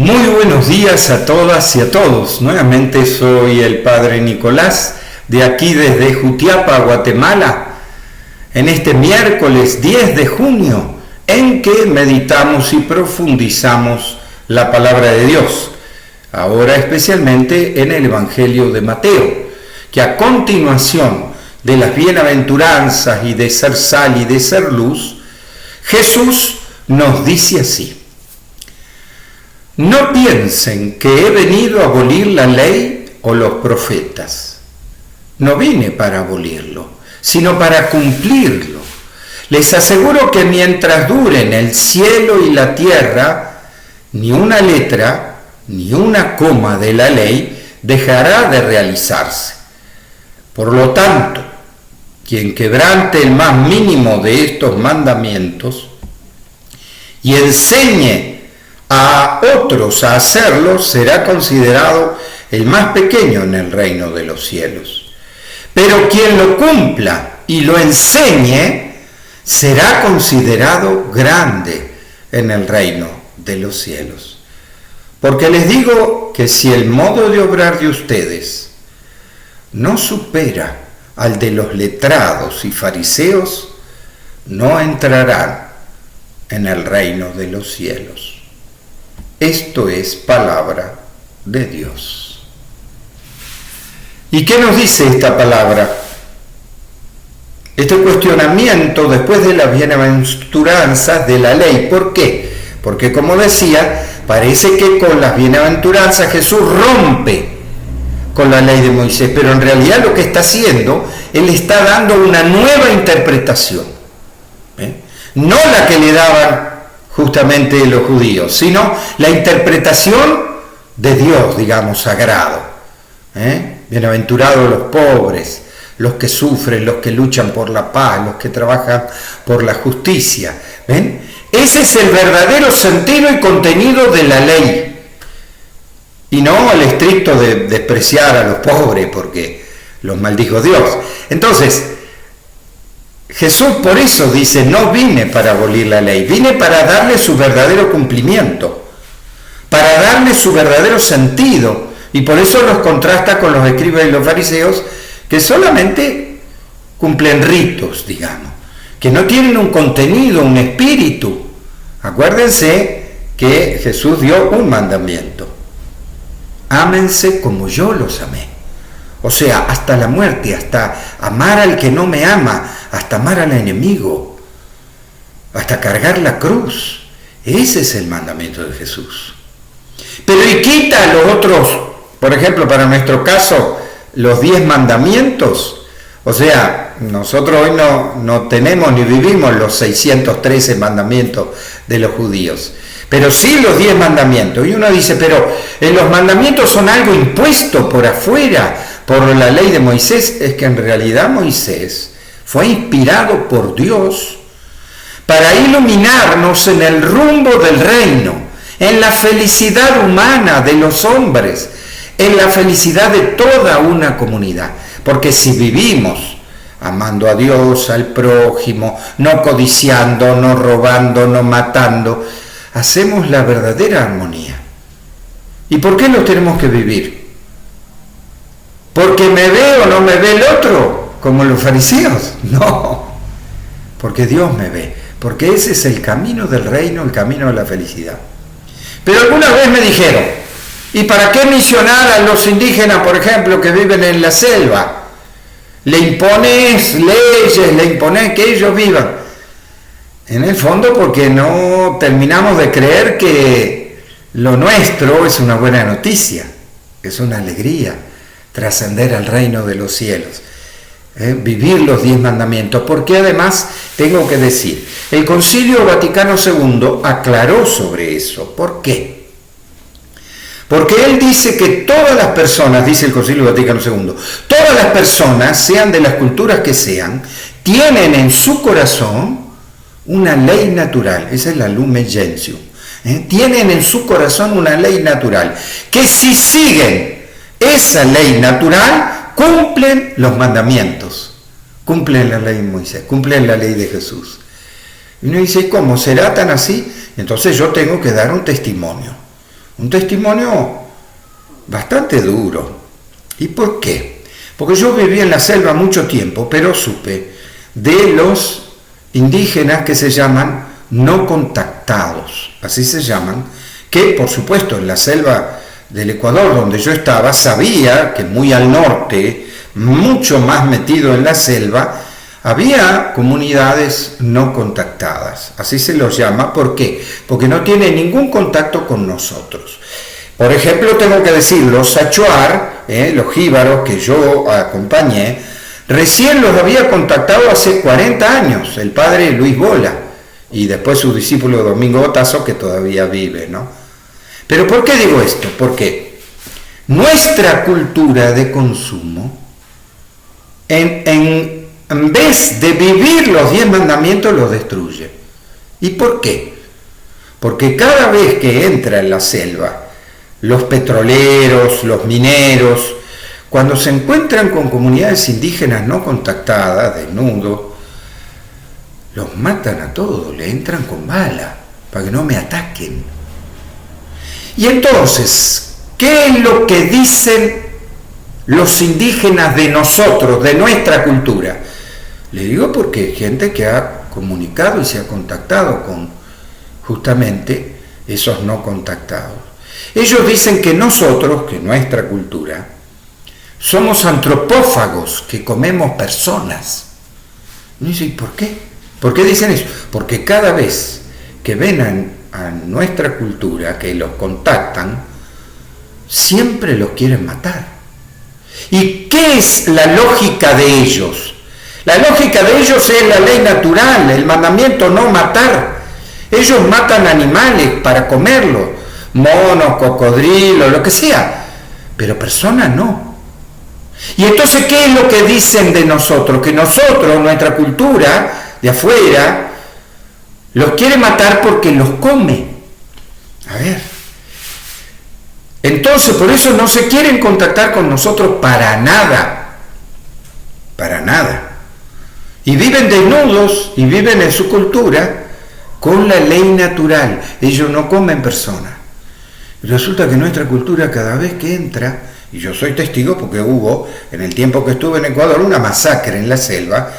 Muy buenos días a todas y a todos. Nuevamente soy el Padre Nicolás, de aquí desde Jutiapa, Guatemala, en este miércoles 10 de junio, en que meditamos y profundizamos la palabra de Dios, ahora especialmente en el Evangelio de Mateo, que a continuación de las bienaventuranzas y de ser sal y de ser luz, Jesús nos dice así: no piensen que he venido a abolir la ley o los profetas. No vine para abolirlo, sino para cumplirlo. Les aseguro que mientras duren el cielo y la tierra, ni una letra, ni una coma de la ley dejará de realizarse. Por lo tanto, quien quebrante el más mínimo de estos mandamientos y enseñe a otros a hacerlo, será considerado el más pequeño en el reino de los cielos. Pero quien lo cumpla y lo enseñe, será considerado grande en el reino de los cielos. Porque les digo que si el modo de obrar de ustedes no supera al de los letrados y fariseos, no entrarán en el reino de los cielos. Esto es palabra de Dios. ¿Y qué nos dice esta palabra? Este cuestionamiento después de las bienaventuranzas de la ley. ¿Por qué? Porque, como decía, parece que con las bienaventuranzas Jesús rompe con la ley de Moisés, pero en realidad lo que está haciendo, Él está dando una nueva interpretación. No la que le daban justamente los judíos, sino la interpretación de Dios, digamos, sagrado. Bienaventurados los pobres, los que sufren, los que luchan por la paz, los que trabajan por la justicia. ¿Ven? Ese es el verdadero sentido y contenido de la ley. Y no el estricto de despreciar a los pobres porque los maldijo Dios. Entonces, Jesús por eso dice: no vine para abolir la ley, vine para darle su verdadero cumplimiento, para darle su verdadero sentido, y por eso los contrasta con los escribas y los fariseos, que solamente cumplen ritos, digamos, que no tienen un contenido, un espíritu. Acuérdense que Jesús dio un mandamiento: ámense como yo los amé. O sea, hasta la muerte, hasta amar al que no me ama, hasta amar al enemigo, hasta cargar la cruz. Ese es el mandamiento de Jesús. Pero y quita los otros, por ejemplo, para nuestro caso, los 10 mandamientos. O sea, nosotros hoy no tenemos ni vivimos los 613 mandamientos de los judíos, pero sí los 10 mandamientos. Y uno dice, pero los mandamientos son algo impuesto por afuera, por la ley de Moisés. Es que en realidad Moisés fue inspirado por Dios para iluminarnos en el rumbo del reino, en la felicidad humana de los hombres, en la felicidad de toda una comunidad. Porque si vivimos amando a Dios, al prójimo, no codiciando, no robando, no matando, hacemos la verdadera armonía. ¿Y por qué lo tenemos que vivir? ¿Porque me ve o no me ve el otro, como los fariseos? No, porque Dios me ve, porque ese es el camino del reino, el camino de la felicidad. Pero alguna vez me dijeron: ¿y para qué misionar a los indígenas, por ejemplo, que viven en la selva? Le impones leyes, le impones que ellos vivan. En el fondo, porque no terminamos de creer que lo nuestro es una buena noticia, es una alegría, trascender al reino de los cielos, vivir los 10 mandamientos. Porque además, tengo que decir, el Concilio Vaticano II aclaró sobre eso. ¿Por qué? Porque él dice que todas las personas, dice el Concilio Vaticano II, todas las personas, sean de las culturas que sean, tienen en su corazón una ley natural. Esa es la Lumen Gentium. Tienen en su corazón una ley natural, que si siguen esa ley natural, cumplen los mandamientos, cumplen la ley de Moisés, cumplen la ley de Jesús. Y uno dice, ¿cómo será tan así? Entonces yo tengo que dar un testimonio Un testimonio bastante duro. ¿Y por qué? Porque yo viví en la selva mucho tiempo, pero supe de los indígenas que se llaman no contactados, así se llaman, que por supuesto en la selva del Ecuador donde yo estaba, sabía que muy al norte, mucho más metido en la selva, había comunidades no contactadas, así se los llama. ¿Por qué? Porque no tienen ningún contacto con nosotros. Por ejemplo, tengo que decir, los Achuar, los jíbaros que yo acompañé, recién los había contactado hace 40 años, el padre Luis Bola, y después su discípulo Domingo Botazo, que todavía vive, ¿no? Pero ¿por qué digo esto? Porque nuestra cultura de consumo, en vez de vivir los 10 mandamientos, los destruye. ¿Y por qué? Porque cada vez que entra en la selva, los petroleros, los mineros, cuando se encuentran con comunidades indígenas no contactadas, desnudos, los matan a todos, le entran con bala, para que no me ataquen. Y entonces, ¿qué es lo que dicen los indígenas de nosotros, de nuestra cultura? Le digo porque hay gente que ha comunicado y se ha contactado con justamente esos no contactados. Ellos dicen que nosotros, que nuestra cultura, somos antropófagos, que comemos personas. Y dice, ¿y por qué? ¿Por qué dicen eso? Porque cada vez que ven a nuestra cultura, que los contactan, siempre los quieren matar. ¿Y qué es la lógica de ellos? La lógica de ellos es la ley natural, el mandamiento no matar. Ellos matan animales para comerlos, monos, cocodrilos, lo que sea, pero personas no. Y entonces, ¿qué es lo que dicen de nosotros? Que nosotros, nuestra cultura de afuera, los quiere matar porque los come. A ver. Entonces, por eso no se quieren contactar con nosotros para nada. Para nada. Y viven desnudos y viven en su cultura con la ley natural. Ellos no comen personas. Y resulta que nuestra cultura, cada vez que entra, y yo soy testigo porque hubo, en el tiempo que estuve en Ecuador, una masacre en la selva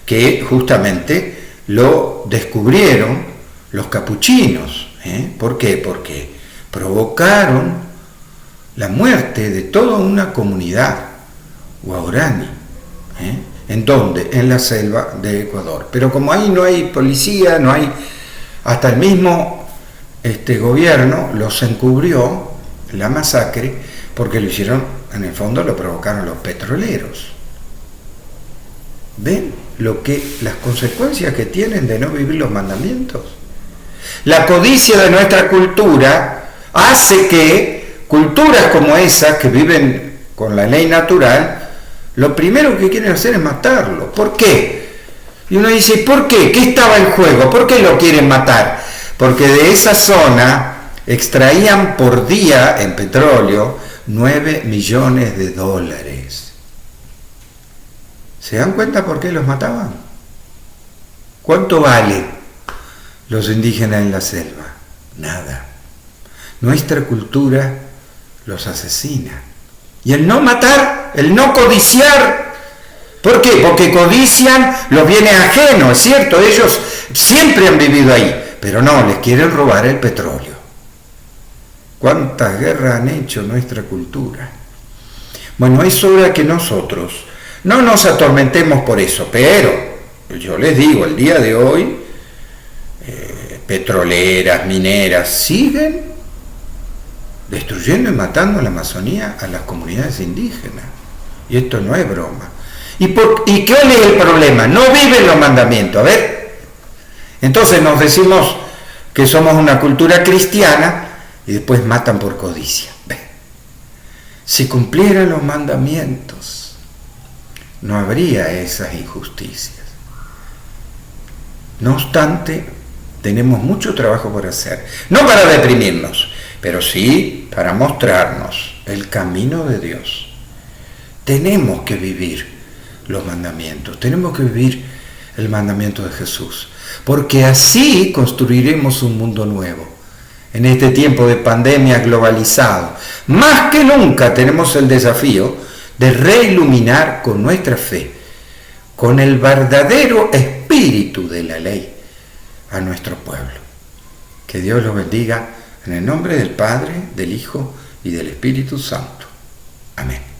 que justamente lo descubrieron los capuchinos. ¿Por qué? Porque provocaron la muerte de toda una comunidad guaraní. ¿En dónde? En la selva de Ecuador. Pero como ahí no hay policía, no hay, hasta el mismo gobierno los encubrió la masacre, porque lo hicieron, en el fondo lo provocaron los petroleros. ¿Ven las consecuencias que tienen de no vivir los mandamientos? La codicia de nuestra cultura hace que culturas como esas, que viven con la ley natural, lo primero que quieren hacer es matarlo. ¿Por qué? Y uno dice, ¿por qué? ¿Qué estaba en juego? ¿Por qué lo quieren matar? Porque de esa zona extraían por día en petróleo 9 millones de dólares. ¿Se dan cuenta por qué los mataban? ¿Cuánto vale los indígenas en la selva? Nada. Nuestra cultura los asesina. Y el no matar, el no codiciar, ¿por qué? Porque codician los bienes ajenos, es cierto, ellos siempre han vivido ahí, pero no, les quieren robar el petróleo. ¿Cuántas guerras han hecho nuestra cultura? Bueno, es hora que nosotros no nos atormentemos por eso, pero yo les digo, el día de hoy, petroleras, mineras, siguen destruyendo y matando en la Amazonía a las comunidades indígenas. Y esto no es broma. ¿Y cuál es el problema? No viven los mandamientos. A ver, entonces nos decimos que somos una cultura cristiana y después matan por codicia. Si cumplieran los mandamientos, no habría esas injusticias. No obstante, tenemos mucho trabajo por hacer. No para deprimirnos, pero sí para mostrarnos el camino de Dios. Tenemos que vivir los mandamientos, tenemos que vivir el mandamiento de Jesús, porque así construiremos un mundo nuevo, en este tiempo de pandemia globalizado. Más que nunca tenemos el desafío de reiluminar con nuestra fe, con el verdadero espíritu de la ley, a nuestro pueblo. Que Dios los bendiga en el nombre del Padre, del Hijo y del Espíritu Santo. Amén.